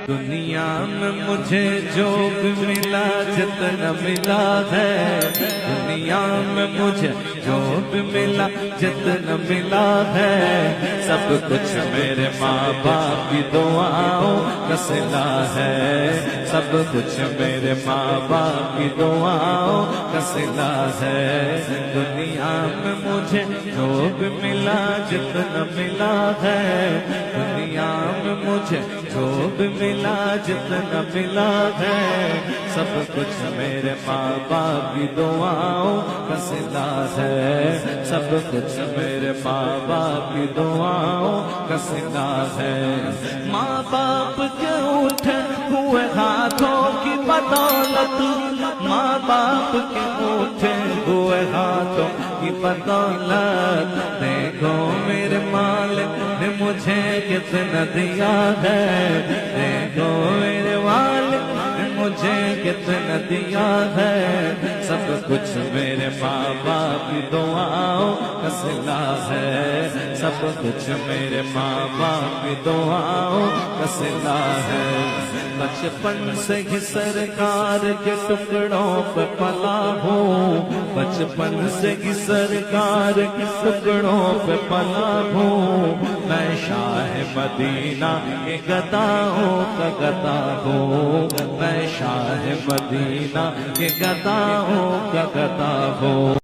دنیا میں مجھے جو بھی ملا جتنا ملا ہے، دنیا میں مجھے جو بھی ملا جتنا ملا ہے، سب کچھ میرے ماں باپ کی دعاؤں کا صلہ ہے، سب کچھ میرے ماں باپ کی دعاؤں کا صلہ ہے۔ دنیا میں مجھے جو بھی ملا جتنا ملا ہے، دنیا میں مجھے جو بھی ملا جتنا ملا ہے، سب کچھ میرے ماں باپ کی دعاؤں کا صلہ ہے، سب کچھ میرے ماں باپ کی دعاؤں کا صلہ ہے۔ ماں باپ کے اٹھے ہوئے ہاتھوں کی بدولت، ماں باپ کے اٹھے ہوئے ہاتھوں کی بدولت، دیکھو میرے مالک نے مجھے کتنا دیا ہے، دیکھو میرے والد نے مجھے کتنا دیا ہے، سب کچھ میرے ماں باپ کی دعاؤں کا صلہ ہے، سب کچھ میرے ماں باپ کی دعاؤں کا صلہ ہے۔ بچپن سے ہی سرکار کے ٹکڑوں پہ پلا ہوں، بچپن سے ہی سرکار کے ٹکڑوں پہ پلا ہوں، میں شاہ مدینہ کے گداؤں کا گدا ہوں، میں شاہ مدینہ کے گداؤں کا گدا ہوں۔